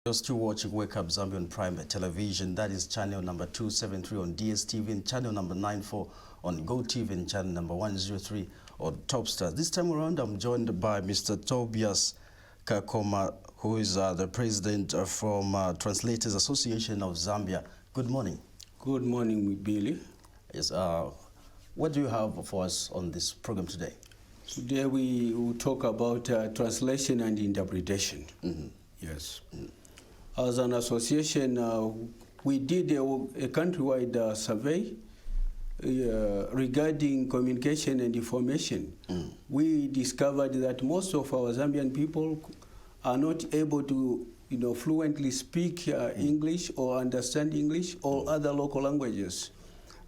You're still watching Wake Up Zambia on Prime Television. That is channel number 273 on DSTV and channel number 94 on GoTV and channel number 103 on Topstar. This time around, I'm joined by Mr. Tobias Kakoma, who is the president from Translators Association of Zambia. Good morning. Good morning, Billy. Yes. What do you have for us on this program today? Today we will talk about translation and interpretation. Mm-hmm. Yes. Mm-hmm. As an association, we did a countrywide survey regarding communication and information. Mm. We discovered that most of our Zambian people are not able to, fluently speak English or understand English or other local languages,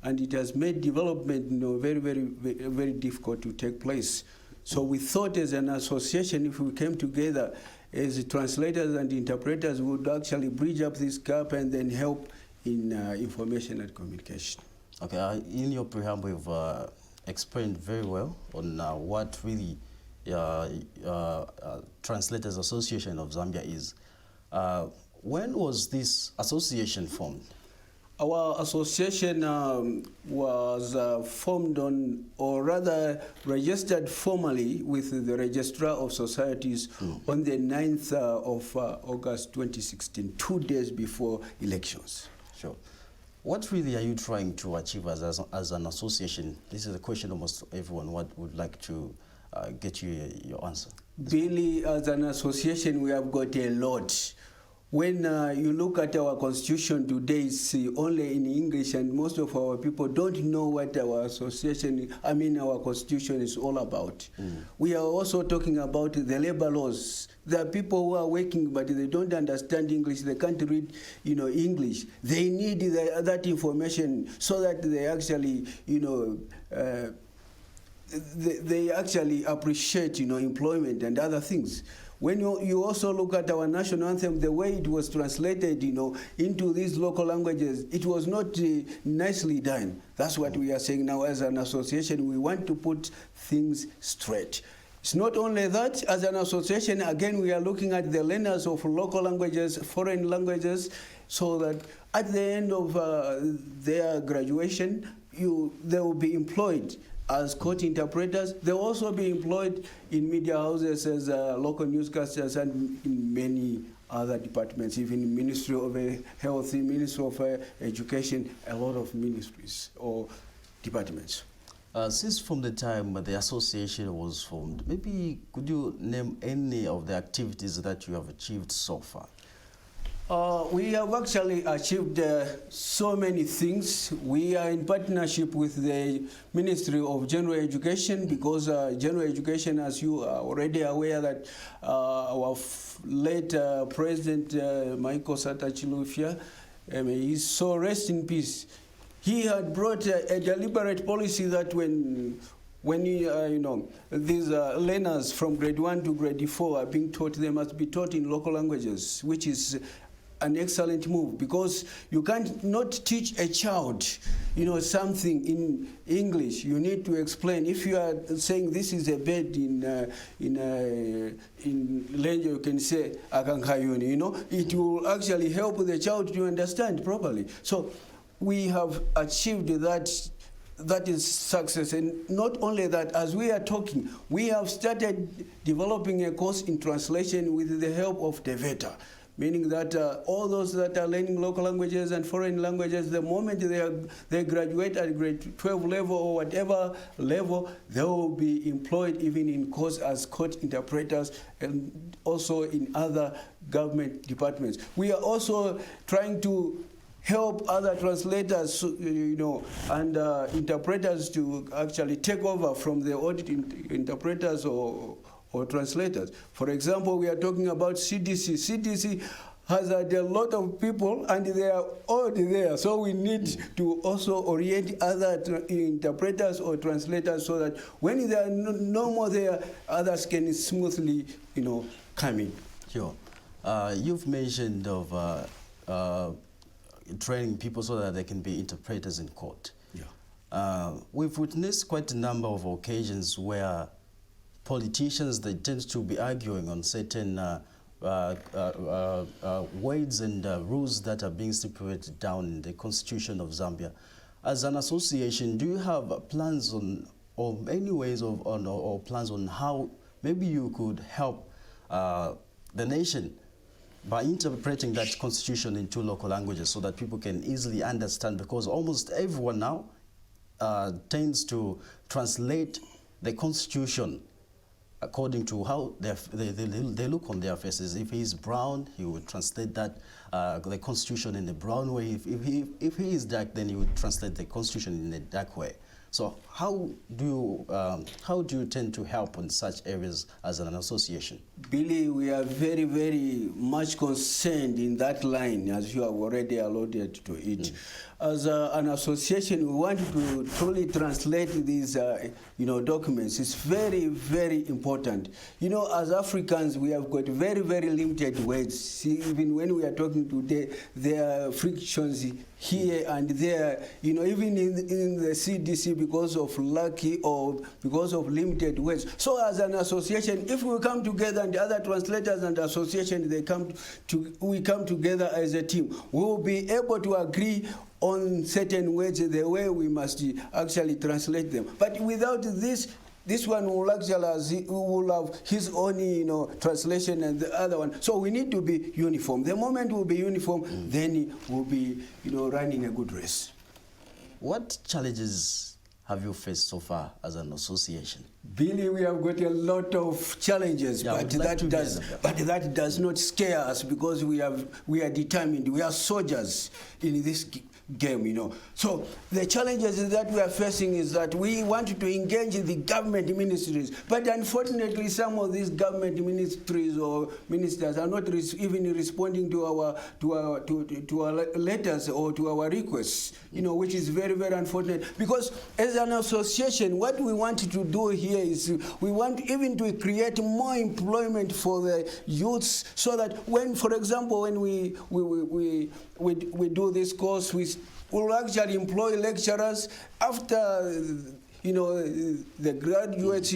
and it has made development, very, very, very difficult to take place. So we thought, as an association, if we came together as translators and interpreters, would actually bridge up this gap and then help in information and communication. Okay, in your preamble, you've explained very well on what really Translators Association of Zambia is. When was this association formed? Our association was formed on, or rather registered formally with the Registrar of Societies on the 9th of August 2016, 2 days before elections. Sure. What really are you trying to achieve as an association? This is a question almost everyone would like to get you your answer. Billy, as an association, we have got a lot. When you look at our constitution today, it's only in English, and most of our people don't know what our association, our constitution is all about. Mm. We are also talking about the labor laws. There are people who are working, but they don't understand English. They can't read, English. They need that information so that they actually, they actually appreciate, employment and other things. When you also look at our national anthem, the way it was translated, into these local languages, it was not nicely done. That's what we are saying now as an association. We want to put things straight. It's not only that, as an association, again, we are looking at the learners of local languages, foreign languages, so that at the end of their graduation, they will be employed as court interpreters. They'll also be employed in media houses as local newscasters and in many other departments, even Ministry of Health, Ministry of Education, a lot of ministries or departments. Since from the time the association was formed, maybe could you name any of the activities that you have achieved so far? We have actually achieved so many things. We are in partnership with the Ministry of General Education, because General Education, as you are already aware, that our late President Michael Satachilufia, he's so rest in peace. He had brought a deliberate policy that when these learners from grade 1 to grade 4 are being taught, they must be taught in local languages, which is an excellent move, because you can't not teach a child, something in English. You need to explain. If you are saying this is a bed in language, you can say akankayuni. It will actually help the child to understand properly. So we have achieved that. That is success. And not only that, as we are talking, we have started developing a course in translation with the help of TVETA, meaning that all those that are learning local languages and foreign languages, the moment they graduate at grade 12 level or whatever level, they will be employed even in course as court interpreters and also in other government departments. We are also trying to help other translators, and interpreters to actually take over from the audit interpreters or translators. For example, we are talking about CDC. CDC has had a lot of people, and they are already there. So we need to also orient other interpreters or translators so that when they are no more there, others can smoothly, come in. Sure. You've mentioned of training people so that they can be interpreters in court. Yeah. We've witnessed quite a number of occasions where politicians, they tend to be arguing on certain words and rules that are being stipulated down in the Constitution of Zambia. As an association, do you have plans on, or any ways of, or plans on how maybe you could help the nation by interpreting that constitution into local languages so that people can easily understand? Because almost everyone now tends to translate the constitution according to how they look on their faces. If he's brown, he would translate that the constitution in the brown way. If he is dark, then he would translate the constitution in a dark way. So how do you tend to help in such areas as an association? Billy, we are very, very much concerned in that line, as you have already alluded to it. As an association, we want to truly translate these, documents. It's very, very important. You know, as Africans, we have got very, very limited words. See, even when we are talking today, there are frictions here and there. You know, even in the CDC, because of lucky or because of limited words. So, as an association, if we come together and the other translators and associations, we come together as a team, we will be able to agree on certain words, the way we must actually translate them. But without this one will actually will have his own, translation, and the other one. So we need to be uniform. The moment we'll be uniform, then we'll be, running a good race. What challenges have you faced so far as an association? Billy, we have got a lot of challenges, but that does not scare us, because we are determined. We are soldiers in this game, So the challenges that we are facing is that we want to engage the government ministries, but unfortunately some of these government ministries or ministers are not even responding to our letters or to our requests, which is very, very unfortunate. Because as an association, what we want to do here is we want even to create more employment for the youths, so that when, for example, when we do this course, we will actually employ lecturers after the graduates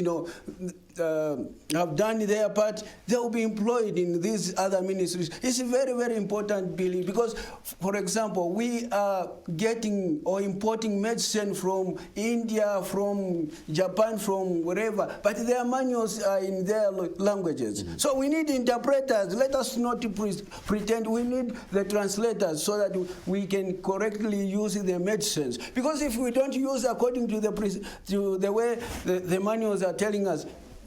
have done their part. They will be employed in these other ministries. It's very, very important, Billy, because, for example, we are getting or importing medicine from India, from Japan, from wherever, but their manuals are in their languages. So we need interpreters. Let us not pretend. We need the translators so that we can correctly use the medicines. Because if we don't use according to the way the manuals are telling us,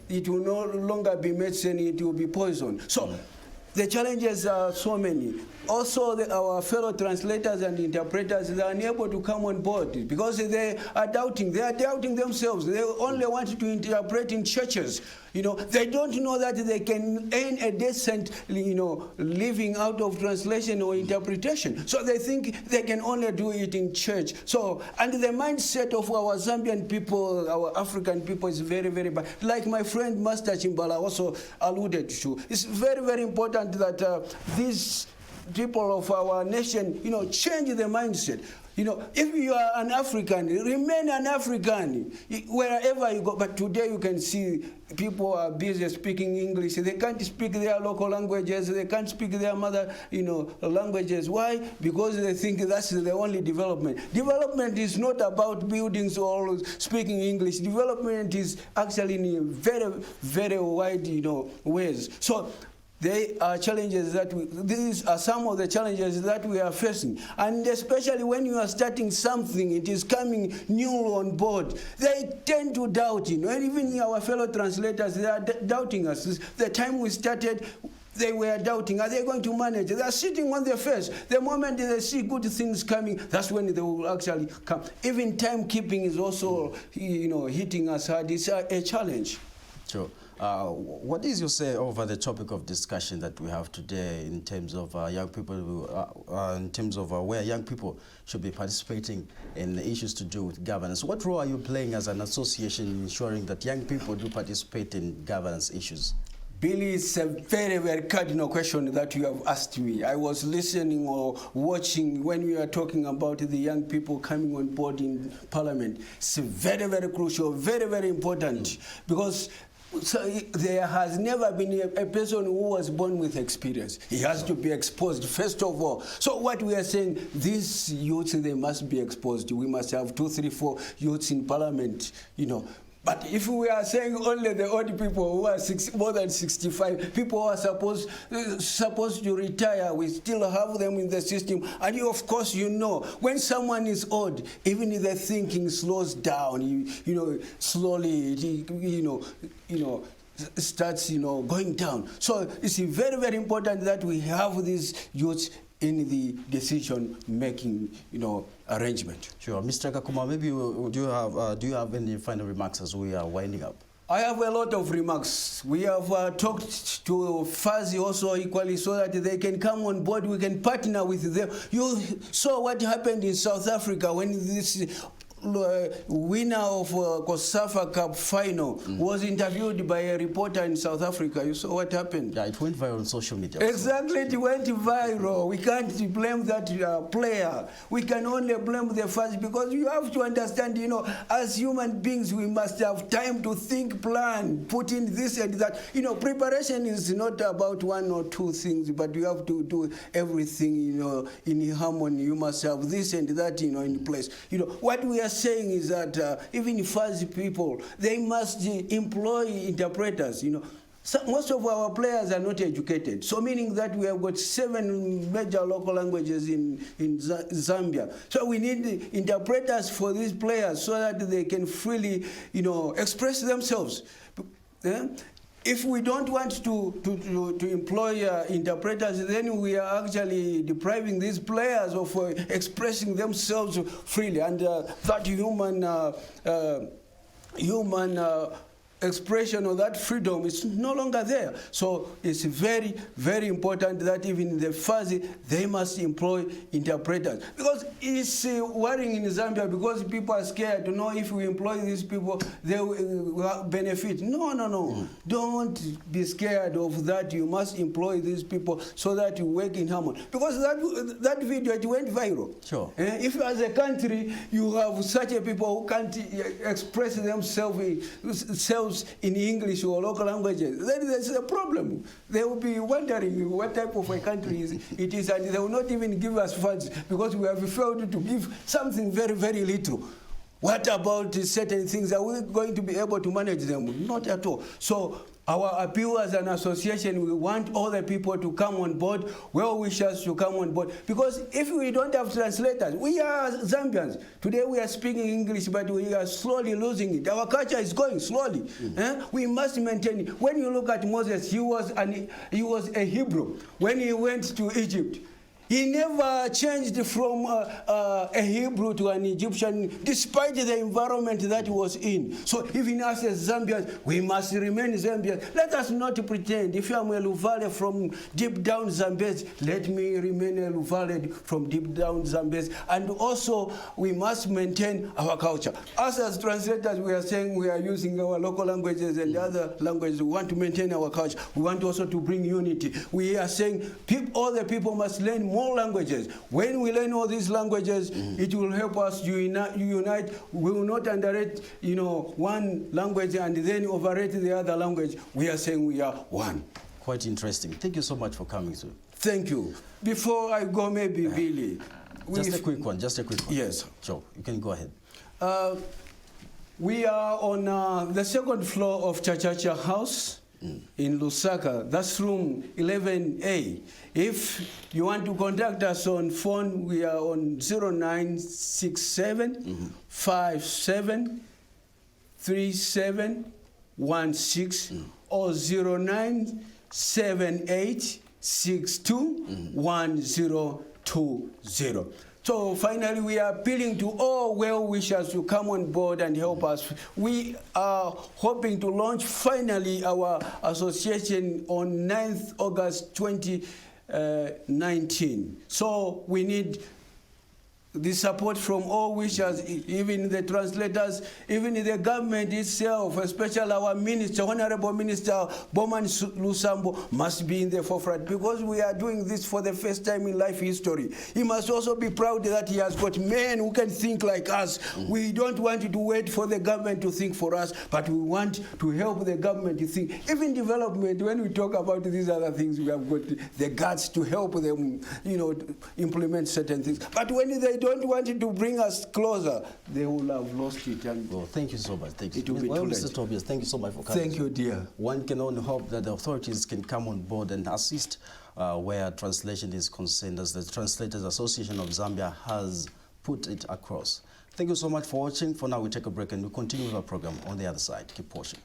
it will no longer be medicine, it will be poison. So the challenges are so many. Also, our fellow translators and interpreters, they are unable to come on board because they are doubting. They are doubting themselves. They only want to interpret in churches. They don't know that they can earn a decent, living out of translation or interpretation. So they think they can only do it in church. So, and the mindset of our Zambian people, our African people, is very, very bad. Like my friend Master Chimbala also alluded to, it's very, very important that these people of our nation, change the mindset. If you are an African, remain an African wherever you go. But today you can see people are busy speaking English. They can't speak their local languages. They can't speak their mother, languages. Why? Because they think that's the only development. Development is not about buildings or speaking English. Development is actually in very, very wide, ways. So they are challenges these are some of the challenges that we are facing. And especially when you are starting something, it is coming new on board, they tend to doubt, and even our fellow translators, they are doubting us. The time we started, they were doubting, are they going to manage? They are sitting on their face. The moment they see good things coming, that's when they will actually come. Even timekeeping is also, hitting us hard. It's a challenge. Sure. What is your say over the topic of discussion that we have today in terms of young people, in terms of where young people should be participating in issues to do with governance? What role are you playing as an association in ensuring that young people do participate in governance issues? Billy, it's a very, very cardinal question that you have asked me. I was listening or watching when we were talking about the young people coming on board in Parliament. It's very, very crucial, very, very important, because So there has never been a person who was born with experience. He has to be exposed, first of all. So what we are saying, these youths, they must be exposed. We must have 2, 3, 4 youths in parliament, you know. But if we are saying only the old people who are more than 65, people who are supposed to retire, we still have them in the system. And you, of course, you know, when someone is old, even if the thinking slows down, you know, slowly, starts, going down. So it's very, very important that we have these youths in the decision-making, arrangement. Sure, Mr. Kakuma, maybe do you have any final remarks as we are winding up? I have a lot of remarks. We have talked to Fuzzy also equally so that they can come on board. We can partner with them. You saw what happened in South Africa when this winner of COSAFA Cup final was interviewed by a reporter in South Africa. You saw what happened? Yeah, it went viral on social media. Exactly, it went viral. We can't blame that player. We can only blame the fans because you have to understand, as human beings, we must have time to think, plan, put in this and that. Preparation is not about 1 or 2 things, but you have to do everything, in harmony. You must have this and that, in place. What we are saying is that even fuzzy people, they must employ interpreters. So most of our players are not educated, so meaning that we have got 7 major local languages in Zambia. So we need interpreters for these players so that they can freely, express themselves. If we don't want to employ interpreters, then we are actually depriving these players of expressing themselves freely, and that human expression of that freedom is no longer there. So it's very, very important that even in the fuzzy, they must employ interpreters. Because it's worrying in Zambia because people are scared to know if we employ these people, they will benefit. No. Don't be scared of that. You must employ these people so that you work in harmony. Because that video, it went viral. Sure. If as a country, you have such a people who can't express themselves in English or local languages, then there's a problem. They will be wondering what type of a country it is, and they will not even give us funds because we have failed to give something very, very little. What about certain things? Are we going to be able to manage them? Not at all. So our appeal as an association, we want all the people to come on board, well-wishers to come on board. Because if we don't have translators, we are Zambians. Today we are speaking English, but we are slowly losing it. Our culture is going slowly. We must maintain it. When you look at Moses, he was a Hebrew. When he went to Egypt, he never changed from a Hebrew to an Egyptian, despite the environment that he was in. So even us as Zambians, we must remain Zambians. Let us not pretend. If I'm a Luvale from deep down Zambezi, let me remain a Luvale from deep down Zambezi. And also, we must maintain our culture. Us as translators, we are saying we are using our local languages and other languages. We want to maintain our culture. We want also to bring unity. We are saying all the people must learn more languages. When we learn all these languages, it will help us unite. We will not underrate, one language and then overrate the other language. We are saying we are one. Quite interesting. Thank you so much for coming through. Thank you. Before I go, maybe Billy. Just a quick one. Yes. Sure, you can go ahead. We are on the 2nd floor of Chachacha House in Lusaka. That's room 11A. If you want to contact us on phone, we are on 0967 57 3716 or 0978 62 1020. So finally, we are appealing to all well-wishers to come on board and help us. We are hoping to launch finally our association on 9th August 2019. So we need the support from all wishers, even the translators, even the government itself, especially our minister, Honorable Minister Bowman Lusambo, must be in the forefront, because we are doing this for the first time in life history. He must also be proud that he has got men who can think like us. We don't want to wait for the government to think for us, but we want to help the government to think. Even development, when we talk about these other things, we have got the guts to help them, you know, implement certain things. But when they don't want to bring us closer, they will have lost it. And well, thank you so much. Thank you. It will be well, too Mr. late. Tobias, thank you so much for coming. Thank you, dear. One can only hope that the authorities can come on board and assist where translation is concerned, as the Translators Association of Zambia has put it across. Thank you so much for watching. For now, we take a break and we continue with our program on the other side. Keep watching.